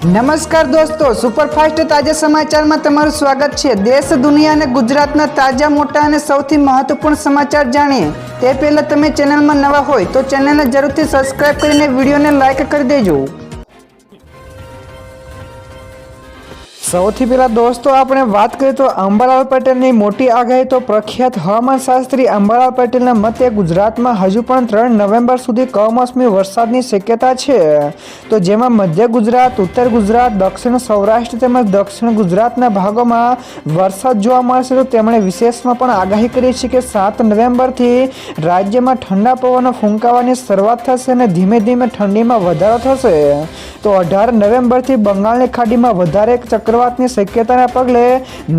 નમસ્કાર દોસ્તો, સુપરફાસ્ટ તાજા સમાચારમાં તમારું સ્વાગત છે। દેશ, દુનિયા અને ગુજરાતના તાજા, મોટા અને સૌથી મહત્વપૂર્ણ સમાચાર જાણીએ તે પહેલા તમે ચેનલમાં નવા હોય તો ચેનલને જરૂરથી સબસ્ક્રાઇબ કરીને વિડીયોને લાઇક કરી દેજો। સૌથી પહેલા દોસ્તો આપણે વાત કરીએ તો અંબાલાલ પટેલની મોટી આગાહી। તો પ્રખ્યાત હવામાન શાસ્ત્રી અંબાલાલ પટેલના મતે ગુજરાતમાં હજુ પણ 3 નવેમ્બર સુધી કમોસમી વરસાદની શક્યતા છે। તો જેમાં મધ્ય ગુજરાત, ઉત્તર ગુજરાત, દક્ષિણ સૌરાષ્ટ્ર તેમજ દક્ષિણ ગુજરાતના ભાગોમાં વરસાદ જોવા મળશે। તો તેમણે વિશેષમાં પણ આગાહી કરી છે કે 7 નવેમ્બરથી રાજ્યમાં ઠંડા પવનો ફૂંકાવાની શરૂઆત થશે અને ધીમે ધીમે ઠંડીમાં વધારો થશે। તો 18 નવેમ્બરથી બંગાળની ખાડીમાં વધારે ચક્રવાતની શક્યતાના પગલે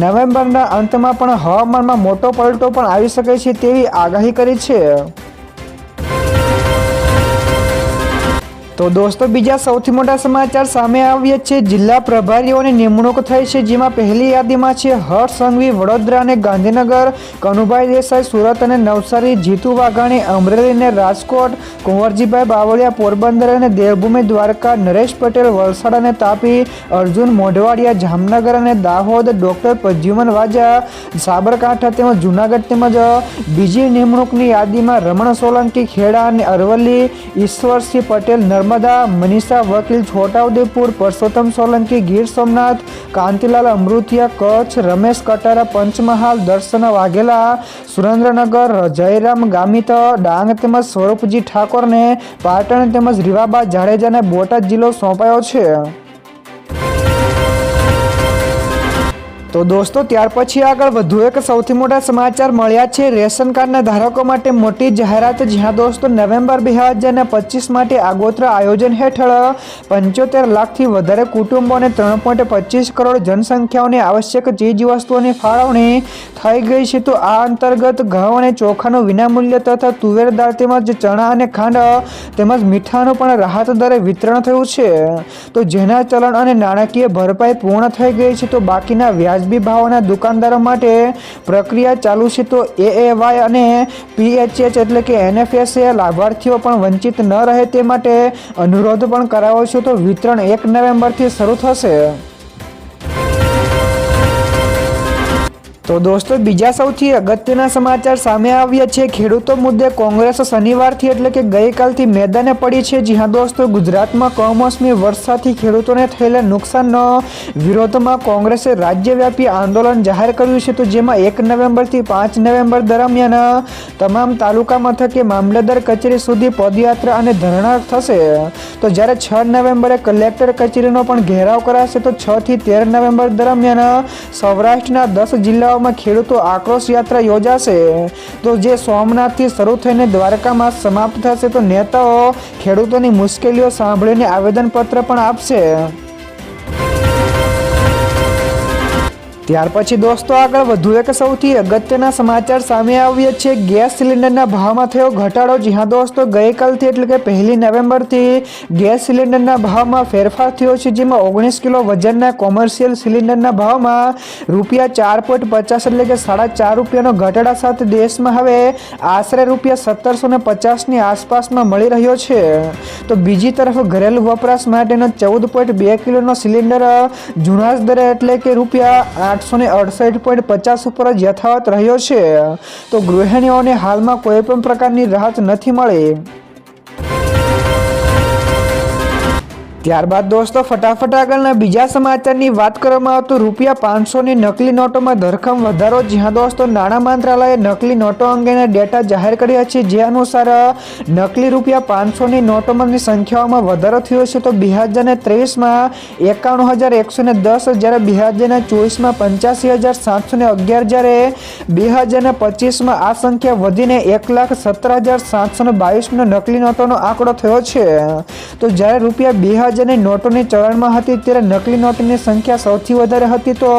નવેમ્બરના અંતમાં પણ હવામાનમાં મોટો પલટો પણ આવી શકે છે તેવી આગાહી કરી છે। તો દોસ્તો બીજા સૌથી મોટા સમાચાર સામે આવ્યા છે। જિલ્લા પ્રભારીઓની નિમણૂક થઈ છે, જેમાં પહેલી યાદીમાં છે હર્ષ સંઘવી વડોદરા અને ગાંધીનગર, કનુભાઈ દેસાઈ સુરત અને નવસારી, જીતુ વાઘાણી અમરેલી અને રાજકોટ, કુંવરજીભાઈ બાવળિયા પોરબંદર અને દેવભૂમિ દ્વારકા, નરેશ પટેલ વલસાડ અને તાપી, અર્જુન મોઢવાડિયા જામનગર અને દાહોદ, ડોક્ટર પ્રદ્યુમન વાજા સાબરકાંઠા તેમજ જૂનાગઢ તેમજ બીજી નિમણૂકની યાદીમાં રમણ સોલંકી ખેડા અને અરવલ્લી, ઈશ્વરસિંહ પટેલ નર્મદા, મનીષા વકીલ છોટાઉદેપુર, પરસોત્તમ સોલંકી ગીર સોમનાથ, કાંતિલાલ અમૃતિયા કચ્છ, રમેશ કટારા પંચમહાલ, દર્શન વાઘેલા સુરેન્દ્રનગર, જયરામ ગામિત ડાંગ તેમજ સ્વરૂપજી ઠાકોરને પાટણ તેમજ રીવાબા જાડેજાને બોટાદ જિલ્લો સોંપાયો છે। તો દોસ્તો ત્યાર પછી આગળ વધુ એક સૌથી મોટા સમાચાર મળ્યા છે રેશન કાર્ડના ધારકો માટે મોટી જાહેરાત। જ્યાં દોસ્તો નવેમ્બર 2025 માટે આગોતરા આયોજન હેઠળ 75 લાખથી વધારે કુટુંબોને 3.25 કરોડ જનસંખ્યાઓની આવશ્યક ચીજવસ્તુઓની ફાળવણી થઈ ગઈ છે। તો આ અંતર્ગત ઘઉં અને ચોખાનું વિનામૂલ્ય તથા તુવેર દાળ તેમજ ચણા અને ખાંડ તેમજ મીઠાનું પણ રાહત દરે વિતરણ થયું છે। તો જેના ચલણ અને નાણાકીય ભરપાઈ પૂર્ણ થઈ ગઈ છે, તો બાકીના વ્યાજબી ભાવોના દુકાનદારો માટે પ્રક્રિયા ચાલુ છે। તો એએવાય અને પીએચએચ એટલે કે એનએફએસએ લાભાર્થીઓ પણ વંચિત ન રહે તે માટે અનુરોધ પણ કરાયો છે। તો વિતરણ 1 નવેમ્બરથી શરૂ થશે। તો દોસ્તો બીજા સૌથી અગત્યના સમાચાર સામે આવ્યા છે। ખેડૂતો મુદ્દે કોંગ્રેસ શનિવારથી એટલે કે ગઈકાલથી મેદાને પડી છે। જી હા દોસ્તો, ગુજરાતમાં કમોસમી વરસાદથી ખેડૂતોને થયેલા નુકસાનનો વિરોધમાં કોંગ્રેસે રાજ્યવ્યાપી આંદોલન જાહેર કર્યું છે। તો જેમાં 1 નવેમ્બરથી 5 નવેમ્બર દરમિયાન તમામ તાલુકા મથકે મામલતદાર કચેરી સુધી પદયાત્રા અને ધરણા થશે। તો જ્યારે 6 નવેમ્બરે કલેક્ટર કચેરીનો પણ ઘેરાવ કરાશે। તો 6 થી 13 નવેમ્બર દરમિયાન સૌરાષ્ટ્રના 10 જિલ્લાઓ ખેડૂતો આક્રોશ યાત્રા યોજાશે। તો જે સોમનાથથી શરૂ થઈને દ્વારકામાં સમાપ્ત થશે। તો નેતાઓ ખેડૂતોની મુશ્કેલીઓ સાંભળીને આવેદનપત્ર પણ આપશે। ત્યાર પછી દોસ્તો આગળ વધુ એક સૌથી અગત્યના સમાચાર સામે આવ્યા છે। ગેસ સિલિન્ડરના ભાવમાં થયો ઘટાડો। જી હા દોસ્તો, ગઈકાલથી એટલે કે 1 નવેમ્બરથી ગેસ સિલિન્ડરના ભાવમાં ફેરફાર થયો છે, જેમાં 19 કિલો વજનના કોમર્શિયલ સિલિન્ડરના ભાવમાં ₹4.50 એટલે કે ₹4.5નો ઘટાડા સાથે દેશમાં હવે આશરે ₹1750ની આસપાસમાં મળી રહ્યો છે। તો બીજી તરફ ઘરેલું વપરાશ માટેનો 14.2 કિલોનો સિલિન્ડર જૂના જ દરે એટલે કે ₹868.50 ઉપર જ યથાવત રહ્યો છે। તો ગૃહિણીઓને હાલમાં કોઈ પણ પ્રકારની રાહત નથી મળી। ત્યારબાદ દોસ્તો ફટાફટ આગળના બીજા સમાચારની વાત કરવામાં આવે તો ₹500ની નકલી નોટોમાં ધરખમ વધારો। જી હા દોસ્તો, નાણાં મંત્રાલયે નકલી નોટો અંગેના ડેટા જાહેર કર્યા છે, જે અનુસાર નકલી ₹500ની નોટોમાંની સંખ્યાઓમાં વધારો થયો છે। તો 2023માં 51,110, જ્યારે 2024માં 85,711, જ્યારે 2025માં આ સંખ્યા વધીને 1,17,722 નકલી નોટોનો આંકડો થયો છે। તો જ્યારે ₹2000 ની નોટોની ચલણમાં હતી ત્યારે નકલી નોટોની સંખ્યા સૌથી વધારે હતી। તો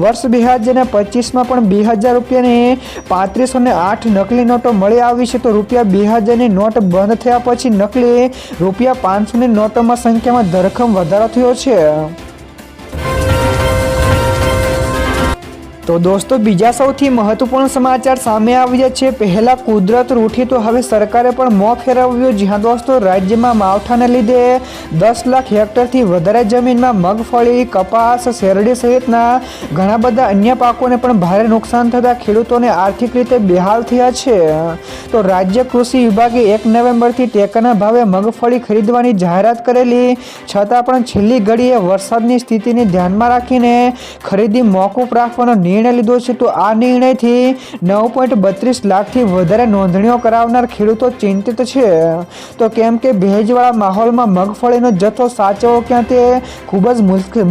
વર્ષ 2025માં પણ ₹2000ની 3508 નકલી નોટો મળી આવી છે। તો ₹2000ની નોટ બંધ થયા પછી નકલી ₹500ની નોટોમાં સંખ્યામાં ધરખમ વધારો થયો છે। તો દોસ્તો બીજા સૌથી મહત્વપૂર્ણ સમાચાર સામે આવ્યા છે। પહેલા કુદરત રૂઠી તો હવે સરકારે પણ મોં ફેરવ્યું। જ્યાં દોસ્તો રાજ્યમાં માવઠાને લીધે 10 લાખ હેક્ટરથી વધારે જમીનમાં મગફળી, કપાસ, શેરડી સહિતના ઘણા બધા અન્ય પાકોને પણ ભારે નુકસાન થતાં ખેડૂતોને આર્થિક રીતે બેહાલ થયા છે। તો રાજ્ય કૃષિ વિભાગે 1 નવેમ્બરથી ટેકાના ભાવે મગફળી ખરીદવાની જાહેરાત કરેલી છતાં પણ છેલ્લી ઘડીએ વરસાદની સ્થિતિને ધ્યાનમાં રાખીને ખરીદી મોકૂફ રાખવાનો નિર્ણય લીધો છે। તો આ નિર્ણયથી 9.32 લાખથી વધારે નોંધણીઓ કરાવનાર ખેડૂતો ચિંતિત છે। તો કેમ કે ભેજવાળા માહોલમાં મગફળીનો જથ્થો સાચવવો ક્યાં તે ખૂબ જ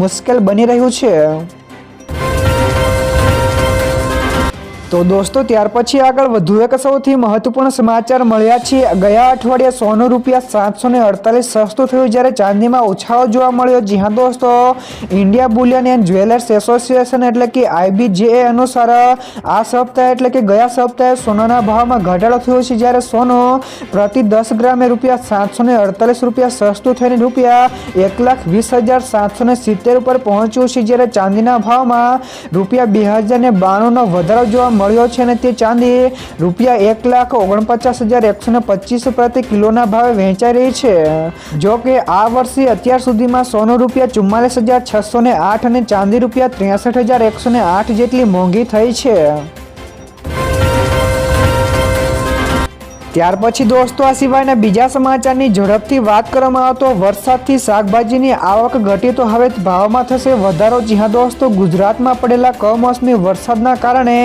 મુશ્કેલ બની રહ્યું છે। તો દોસ્તો ત્યાર પછી આગળ વધુ એક સૌથી મહત્વપૂર્ણ સમાચાર મળ્યા છે। ગયા અઠવાડિયે સોનું ₹748 સસ્તું થયું જ્યારે ચાંદીમાં ઉછાળો જોવા મળ્યો। જી હા દોસ્તો, India Boolean and jewellers association એટલે કે IBJA અનુસાર આ સપ્તાહે એટલે કે ગયા સપ્તાહે સોનાના ભાવમાં ઘટાડો થયો છે જ્યારે સોનું પ્રતિ 10 ગ્રામે ₹748 સસ્તું થઈને ₹1,20,770 ઉપર પહોંચ્યું છે જ્યારે ચાંદીના ભાવમાં ₹2092નો વધારો જોવા મળ્યો છે અને તે ચાંદી ₹1,49,125 પ્રતિ કિલોના ભાવે વેચાઈ રહી છે। જો કે આ વર્ષે અત્યાર સુધીમાં સોનું ₹44,608 અને ચાંદી ₹63,108 જેટલી મોંઘી થઈ છે। ત્યાર પછી દોસ્તો આ સિવાયના બીજા સમાચારની ઝડપથી વાત કરવામાં આવે તો વરસાદથી શાકભાજીની આવક ઘટી તો હવે ભાવમાં થશે વધારો। જી હા દોસ્તો, ગુજરાતમાં પડેલા કમોસમી વરસાદના કારણે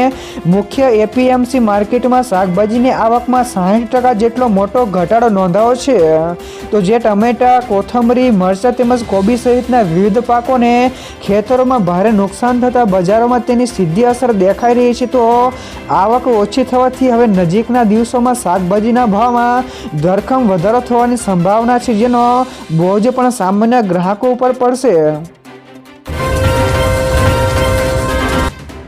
મુખ્ય APMC માર્કેટમાં શાકભાજીની આવકમાં 60% જેટલો મોટો ઘટાડો નોંધાયો છે। તો જે ટમેટા, કોથમરી, મરચાં તેમજ કોબી સહિતના વિવિધ પાકોને ખેતરોમાં ભારે નુકસાન થતાં બજારોમાં તેની સીધી અસર દેખાઈ રહી છે। તો આવક ઓછી થવાથી હવે નજીકના દિવસોમાં શાકભાજીના ભાવમાં ધરખમ વધારો થવાની સંભાવના છે, જેનો બોજ પણ સામાન્ય ગ્રાહકો ઉપર પડશે।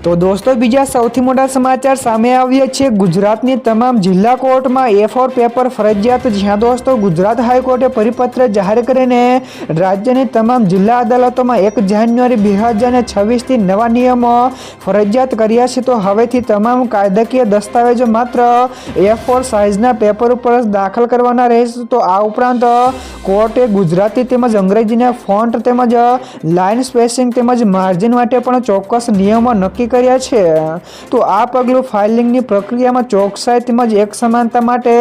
તો દોસ્તો બીજા સૌથી મોટા સમાચાર સામે આવ્યા છે। ગુજરાતની તમામ જિલ્લા કોર્ટમાં A4 પેપર ફરજિયાત। જ્યાં દોસ્તો ગુજરાત હાઈકોર્ટે પરિપત્ર જાહેર કરીને રાજ્યની તમામ જિલ્લા અદાલતોમાં 1 જાન્યુઆરી 2026થી નવા નિયમો ફરજિયાત કર્યા છે। તો હવેથી તમામ કાયદાકીય દસ્તાવેજો માત્ર A4 સાઇઝના પેપર ઉપર જ દાખલ કરવાના રહેશે। તો આ ઉપરાંત કોર્ટે ગુજરાતી તેમજ અંગ્રેજીના ફોન્ટ તેમજ લાઇન સ્પેસિંગ તેમજ માર્જિન માટે પણ ચોક્કસ નિયમો નક્કી કર્યા છે। તો આ પગલું ફાઇલિંગની પ્રક્રિયામાં ચોકસાઈ તેમજ એક સમાનતા માટે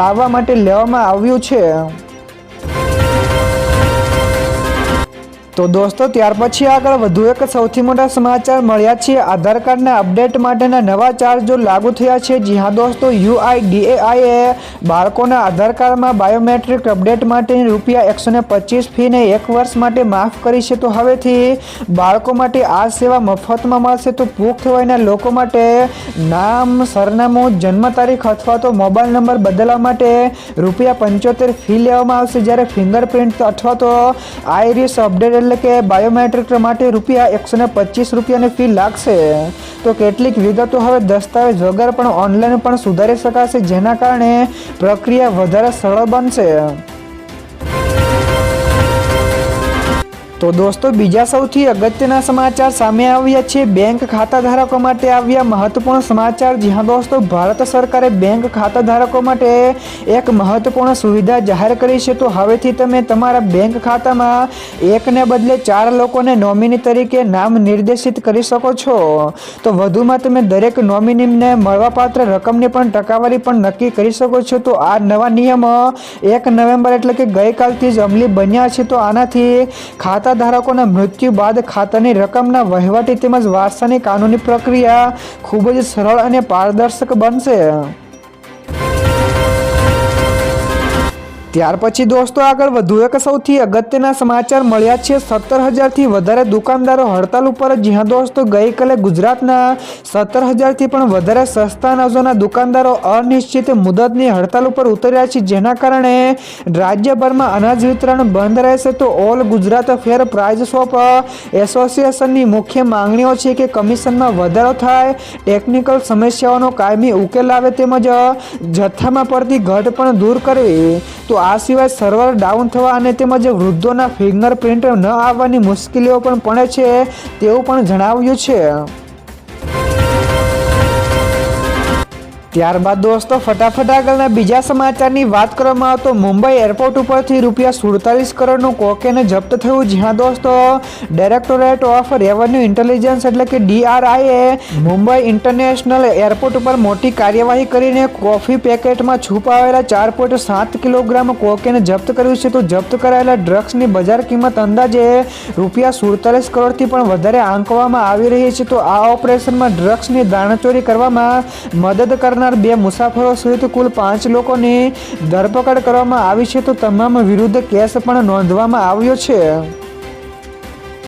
લાવવા માટે લેવામાં આવ્યું છે। તો દોસ્તો ત્યાર પછી આગળ વધુ એક સૌથી મોટા સમાચાર મળ્યા છે। આધાર કાર્ડના અપડેટ માટેના નવા ચાર્જો લાગુ થયા છે। જી હા દોસ્તો, UIDAI બાળકોના આધાર કાર્ડમાં બાયોમેટ્રિક અપડેટ માટેની ₹125 ફીને 1 વર્ષ માટે માફ કરી છે। તો હવેથી બાળકો માટે આ સેવા મફતમાં મળશે। તો પુખ્ત વયના લોકો માટે નામ, સરનામું, જન્મ તારીખ અથવા તો મોબાઈલ નંબર બદલવા માટે ₹75 ફી લેવામાં આવશે, જ્યારે ફિંગરપ્રિન્ટ અથવા તો આઈરિસ અપડેટ એટલે કે બાયોમેટ્રિક માટે ₹125ની ફી લાગશે। તો કેટલીક વિગતો હવે દસ્તાવેજ વગર પણ ઓનલાઈન પણ સુધારી શકાશે, જેના કારણે પ્રક્રિયા વધારે સરળ બનશે। તો દોસ્તો બીજા સૌથી અગત્યના સમાચાર સામે આવ્યા છે। બેંક ખાતા ધારકો માટે આવ્યા મહત્વપૂર્ણ સમાચાર। જી હા દોસ્તો, ભારત સરકારે બેંક ખાતા ધારકો માટે એક મહત્વપૂર્ણ સુવિધા જાહેર કરી છે। તો હવેથી તમે તમારા બેંક ખાતામાં એકને બદલે 4 લોકોને નોમિની તરીકે નામ નિર્દેશિત કરી શકો છો। તો વધુમાં તમે દરેક નોમિનીને મળવાપાત્ર રકમની પણ ટકાવારી પણ નક્કી કરી શકો છો। તો આ નવા નિયમો 1 નવેમ્બર એટલે કે ગઈકાલથી જ અમલી બન્યા છે। તો આનાથી ખાતા ધારકોના મૃત્યુ બાદ ખાતાની રકમના વહીવટી તેમજ વારસાની કાનૂની પ્રક્રિયા ખૂબ જ સરળ અને પારદર્શક બનશે। ત્યાર પછી દોસ્તો આગળ વધુ એક સૌથી અગત્યના સમાચાર મળ્યા છે। 17,000થી વધારે દુકાનદારો હડતાલ ઉપર। જી હા દોસ્તો, ગઈકાલે ગુજરાતના 17,000થી પણ વધારે સસ્તા અનાજોના દુકાનદારો અનિશ્ચિત મુદતની હડતાલ ઉપર ઉતર્યા છે, જેના કારણે રાજ્યભરમાં અનાજ વિતરણ બંધ રહેશે। તો all Gujarat fair price shop એસોસિએશનની મુખ્ય માંગણીઓ છે કે કમિશનમાં વધારો થાય, ટેકનિકલ સમસ્યાઓનો કાયમી ઉકેલ આવે તેમજ જથ્થામાં પડતી ઘટ પણ દૂર કરવી। તો આ સિવાય સર્વર ડાઉન થવા અને તેમજ વૃદ્ધોના ફિંગરપ્રિન્ટ ન આવવાની મુશ્કેલીઓ પણ પડે છે તેવું પણ જણાવ્યું છે। ત્યારબાદ દોસ્તો ફટાફટ આગળના બીજા સમાચારની વાત કરવામાં આવે તો મુંબઈ એરપોર્ટ ઉપરથી ₹47 કરોડનું કોકેન જપ્ત થયું. જ્યાં દોસ્તો ડાયરેક્ટોરેટ ઓફ રેવન્યુ ઇન્ટેલિજન્સ એટલે કે DRIએ મુંબઈ ઇન્ટરનેશનલ એરપોર્ટ ઉપર મોટી કાર્યવાહી કરીને કોફી પેકેટમાં છુપાવેલા 4.7 કિલોગ્રામ કોકેન જપ્ત કર્યું છે. તો જપ્ત કરાયેલા ડ્રગ્સની બજાર કિંમત અંદાજે ₹47 કરોડથી પણ વધારે આંકવામાં આવી રહી છે. તો આ ઓપરેશનમાં ડ્રગ્સની દાણચોરી કરવામાં મદદ કરનાર 2 મુસાફરો સહિત કુલ 5 લોકોની ધરપકડ કરવામાં આવી છે. તો તમામ વિરુદ્ધ કેસ પણ નોંધવામાં આવ્યો છે.